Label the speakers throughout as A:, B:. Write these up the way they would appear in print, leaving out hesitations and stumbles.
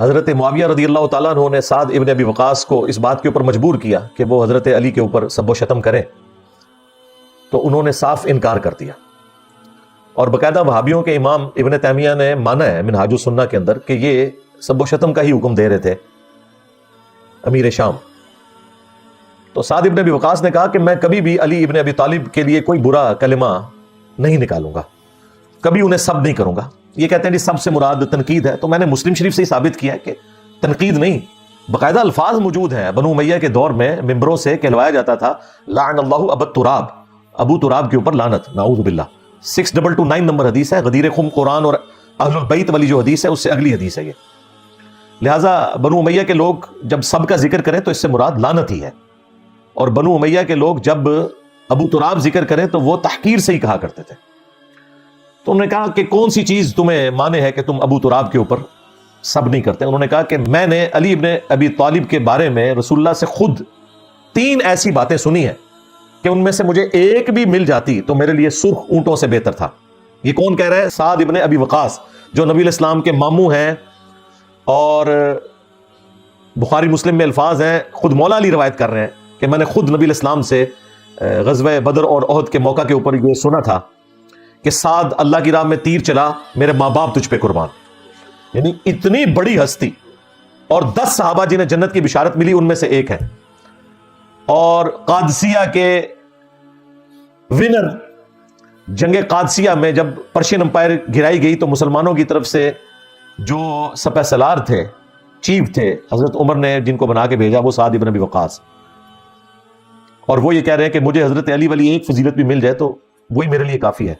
A: حضرت معاویہ رضی اللہ تعالیٰ عنہ نے سعد ابن ابی وقاص کو اس بات کے اوپر مجبور کیا کہ وہ حضرت علی کے اوپر سب و شتم کریں، تو انہوں نے صاف انکار کر دیا. اور باقاعدہ وہابیوں کے امام ابن تیمیہ نے مانا ہے منہاج السنہ کے اندر کہ یہ سب و شتم کا ہی حکم دے رہے تھے امیر شام. تو سعد ابن ابی وقاص نے کہا کہ میں کبھی بھی علی ابن ابی طالب کے لیے کوئی برا کلمہ نہیں نکالوں گا، کبھی انہیں سب نہیں کروں گا. یہ کہتے ہیں کہ سب سے مراد تنقید ہے، تو میں نے مسلم شریف سے ہی ثابت کیا ہے کہ تنقید نہیں، باقاعدہ الفاظ موجود ہیں. بنو امیہ کے دور میں ممبروں سے کہلوایا جاتا تھا لعن اللہ ابا تراب، ابو تراب کے اوپر لعنت، نعوذ باللہ. 6229 نمبر حدیث ہے، غدیر خم قرآن اور اہل البیت والی جو حدیث ہے اس سے اگلی حدیث ہے یہ. لہٰذا بنو امیہ کے لوگ جب سب کا ذکر کریں تو اس سے مراد لعنت ہی ہے، اور بنو امیہ کے لوگ جب ابو تراب ذکر کریں تو وہ تحقیر سے ہی کہا کرتے تھے. تو انہوں نے کہا کہ کون سی چیز تمہیں مانے ہے کہ تم ابو تراب کے اوپر سب نہیں کرتے؟ انہوں نے کہا کہ میں نے علی ابن ابی طالب کے بارے میں رسول اللہ سے خود 3 ایسی باتیں سنی ہیں کہ ان میں سے مجھے ایک بھی مل جاتی تو میرے لیے سرخ اونٹوں سے بہتر تھا. یہ کون کہہ رہا ہے؟ سعد ابن ابی وقاص جو نبی علیہ السلام کے ماموں ہیں، اور بخاری مسلم میں الفاظ ہیں، خود مولا علی روایت کر رہے ہیں کہ میں نے خود نبی علیہ السلام سے غزوہ بدر اور احد کے موقع کے اوپر یہ سنا تھا کہ سعد اللہ کی راہ میں تیر چلا، میرے ماں باپ تجھ پہ قربان. یعنی اتنی بڑی ہستی، اور 10 صحابہ جنہیں جنت کی بشارت ملی ان میں سے ایک ہیں. اور قادسیہ کے ونر، جنگ قادسیہ میں جب پرشین امپائر گرائی گئی تو مسلمانوں کی طرف سے جو سپہ سالار تھے، چیف تھے، حضرت عمر نے جن کو بنا کے بھیجا وہ سعد ابن ابی وقاص. اور وہ یہ کہہ رہے ہیں کہ مجھے حضرت علی والی ایک فضیلت بھی مل جائے تو وہی میرے لیے کافی ہے.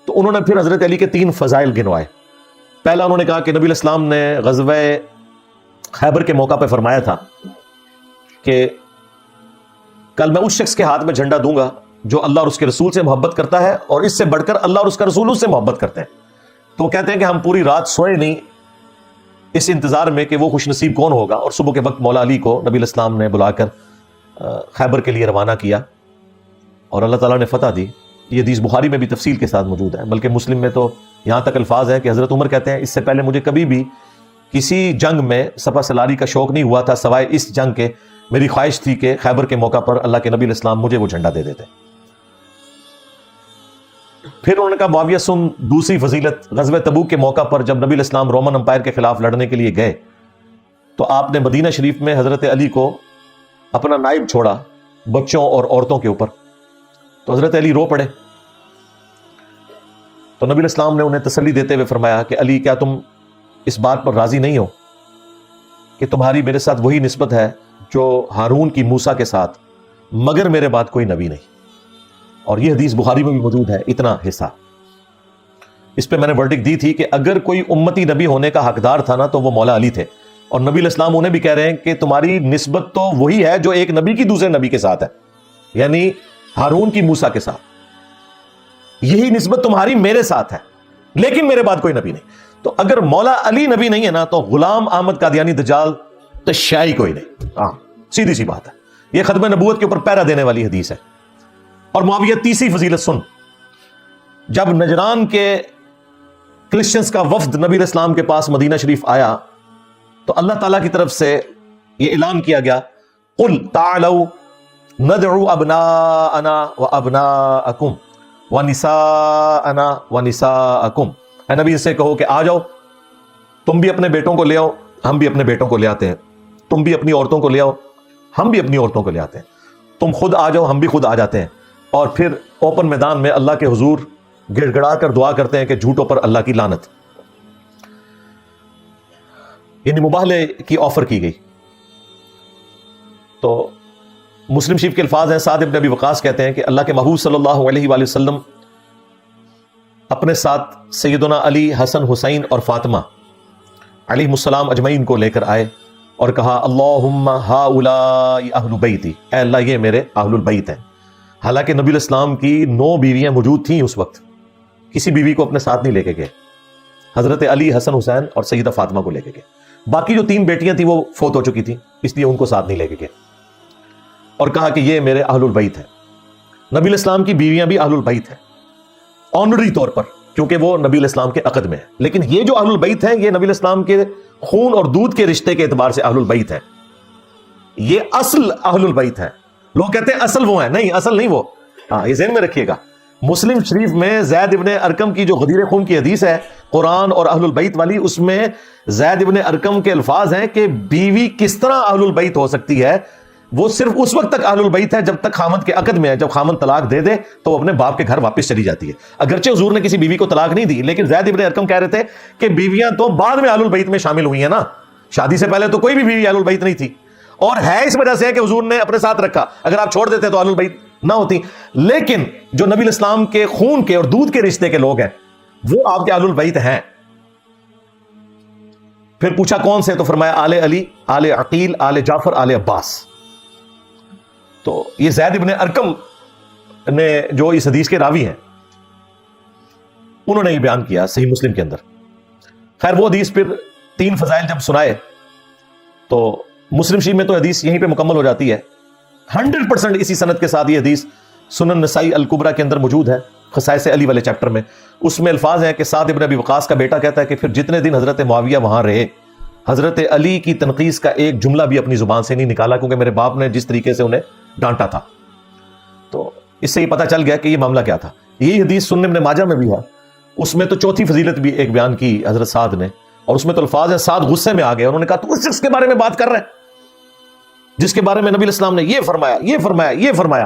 A: تو انہوں نے پھر حضرت علی کے 3 فضائل گنوائے. پہلا انہوں نے کہا کہ نبی علیہ السلام نے غزوہ خیبر کے موقع پہ فرمایا تھا کہ کل میں اس شخص کے ہاتھ میں جھنڈا دوں گا جو اللہ اور اس کے رسول سے محبت کرتا ہے، اور اس سے بڑھ کر اللہ اور اس کا رسول اس سے محبت کرتے ہیں. تو وہ کہتے ہیں کہ ہم پوری رات سوئے نہیں اس انتظار میں کہ وہ خوش نصیب کون ہوگا، اور صبح کے وقت مولا علی کو نبی علیہ السلام نے بلا کر خیبر کے لیے روانہ کیا اور اللہ تعالیٰ نے فتح دی. یہ حدیث بخاری میں بھی تفصیل کے ساتھ موجود ہے، بلکہ مسلم میں تو یہاں تک الفاظ ہیں کہ حضرت عمر کہتے ہیں اس سے پہلے مجھے کبھی بھی کسی جنگ میں سپہ سالاری کا شوق نہیں ہوا تھا سوائے اس جنگ کے. میری خواہش تھی کہ خیبر کے موقع پر اللہ کے نبی علیہ السلام مجھے وہ جھنڈا دے دیتے. پھر انہوں نے کہا معاویہ سن دوسری فضیلت، غزوہ تبوک کے موقع پر جب نبی علیہ السلام رومن امپائر کے خلاف لڑنے کے لیے گئے تو آپ نے مدینہ شریف میں حضرت علی کو اپنا نائب چھوڑا بچوں اور عورتوں کے اوپر. تو حضرت علی رو پڑے. تو نبی علیہ السلام نے انہیں تسلی دیتے ہوئے فرمایا کہ علی کیا تم اس بات پر راضی نہیں ہو کہ تمہاری میرے ساتھ وہی نسبت ہے جو ہارون کی موسیٰ کے ساتھ، مگر میرے بعد کوئی نبی نہیں. اور یہ حدیث بخاری میں بھی موجود ہے اتنا حصہ. اس پہ میں نے ورڈکٹ دی تھی کہ اگر کوئی امتی نبی ہونے کا حقدار تھا نا تو وہ مولا علی تھے. اور نبی علیہ السلام انہیں بھی کہہ رہے ہیں کہ تمہاری نسبت تو وہی ہے جو ایک نبی کی دوسرے نبی کے ساتھ ہے، یعنی ہارون کی موسیٰ کے ساتھ. یہی نسبت تمہاری میرے ساتھ ہے، لیکن میرے بعد کوئی نبی نہیں. تو اگر مولا علی نبی نہیں ہے نا تو غلام احمد قادیانی دجال تشیعی کوئی نہیں. ہاں سیدھی سی بات ہے. یہ ختم نبوت کے اوپر پہرا دینے والی حدیث ہے. اور معاویہ تیسری فضیلت سن، جب نجران کے کرسچنز کا وفد نبی علیہ السلام کے پاس مدینہ شریف آیا تو اللہ تعالیٰ کی طرف سے یہ اعلان کیا گیا قل تعالوا ندعو ابناءنا وابناءکم ونساءنا ونساءکم. اے نبی سے کہو کہ آ جاؤ، تم بھی اپنے بیٹوں کو لے آؤ، ہم بھی اپنے بیٹوں کو لے آتے ہیں. تم بھی اپنی عورتوں کو لے آؤ، ہم بھی اپنی عورتوں کو لے آتے ہیں. تم خود آ جاؤ، ہم بھی خود آ جاتے ہیں. اور پھر اوپن میدان میں اللہ کے حضور گڑ گڑا کر دعا کرتے ہیں کہ جھوٹوں پر اللہ کی لعنت. یعنی مباہلے کی آفر کی گئی. تو مسلم شریف کے الفاظ ہیں، سعد ابن ابی وقاص کہتے ہیں کہ اللہ کے محبوب صلی اللہ علیہ وآلہ وسلم اپنے ساتھ سیدنا علی، حسن، حسین اور فاطمہ علیہ السلام اجمعین کو لے کر آئے اور کہا اللہم ہؤلاء اہل بیتی، اے اللہ یہ میرے اہل البیت ہیں. حالانکہ نبی علیہ السلام کی 9 بیویاں موجود تھیں اس وقت، کسی بیوی کو اپنے ساتھ نہیں لے کے گئے. حضرت علی، حسن، حسین اور سیدہ فاطمہ کو لے کے گئے. باقی جو 3 بیٹیاں تھیں وہ فوت ہو چکی تھیں، اس لیے ان کو ساتھ نہیں لے کے گئے. اور کہا کہ یہ میرے اہل البیت ہیں. نبی علیہ السلام کی بیویاں بھی اہل البیت ہیں آنری طور پر. کیونکہ وہ نبی علیہ السلام کے عقد میں ہے. لیکن یہ جو اہل البیت ہیں یہ نبی علیہ السلام کے خون اور دودھ کے رشتے کے اعتبار سے اہل البیت ہیں. یہ اصل اہل البیت ہیں. لوگ کہتے ہیں اصل وہ ہیں، نہیں، اصل نہیں وہ. ہاں، یہ ذہن میں رکھیے گا. مسلم شریف میں زید ابن ارقم کی جو غدیر خون کی حدیث ہے قرآن اور اہل البیت والی، اس میں زید ابن ارقم کے الفاظ ہیں کہ بیوی کس طرح اہل البیت ہو سکتی ہے. وہ صرف اس وقت تک اہل البیت ہے جب تک خامند کے عقد میں ہے. جب خامند طلاق دے دے تو وہ اپنے باپ کے گھر واپس چلی جاتی ہے. اگرچہ حضور نے کسی بیوی کو طلاق نہیں دی، لیکن زید ابن ارقم کہہ رہے تھے کہ بیویاں تو بعد میں اہل البیت میں شامل ہوئی ہیں نا، شادی سے پہلے تو کوئی بھی بیوی اہل البیت نہیں تھی. اور ہے اس وجہ سے کہ حضور نے اپنے ساتھ رکھا، اگر آپ چھوڑ دیتے تو اہل البیت نہ ہوتی. لیکن جو نبی الاسلام کے خون کے اور دودھ کے رشتے کے لوگ ہیں وہ آپ کے اہل البیت ہیں. پھر پوچھا کون سے، تو فرمایا آل علی، آل عقیل، آل جعفر، آل عباس. تو یہ زید ابن ارقم نے جو اس حدیث کے راوی ہیں انہوں نے یہ بیان کیا صحیح مسلم کے اندر. خیر وہ حدیث پھر 3 فضائل جب سنائے تو مسلم شریف میں تو حدیث یہیں پہ مکمل ہو جاتی ہے. 100% اسی سند کے ساتھ یہ حدیث سنن نسائی الکبریٰ کے اندر موجود ہے، خصائص علی والے چیپٹر میں. اس میں الفاظ ہیں کہ سعد ابن ابی وقاص کا بیٹا کہتا ہے کہ پھر جتنے دن حضرت معاویہ وہاں رہے، حضرت علی کی تنقیص کا ایک جملہ بھی اپنی زبان سے نہیں نکالا، کیونکہ میرے باپ نے جس طریقے سے انہیں ڈانٹا تھا. تو اس سے یہ پتہ چل گیا کہ یہ معاملہ کیا تھا. یہی حدیث سنن ابن ماجہ میں بھی ہے. اس میں تو چوتھی فضیلت بھی ایک بیان کی حضرت سعد نے، اور اس میں تو الفاظ ہیں سعد غصے میں آ گئے. انہوں نے کہا تو اس شخص کے بارے میں بات کر رہے ہیں جس کے بارے میں نبی الاسلام نے یہ فرمایا، یہ فرمایا، یہ فرمایا.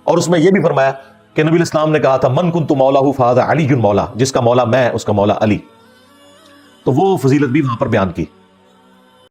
A: اور اس میں یہ بھی فرمایا کہ نبی الاسلام نے کہا تھا من کنت مولہ فہذا علی مولا، جس کا مولا میں اس کا مولا علی. تو وہ فضیلت بھی وہاں پر بیان کی.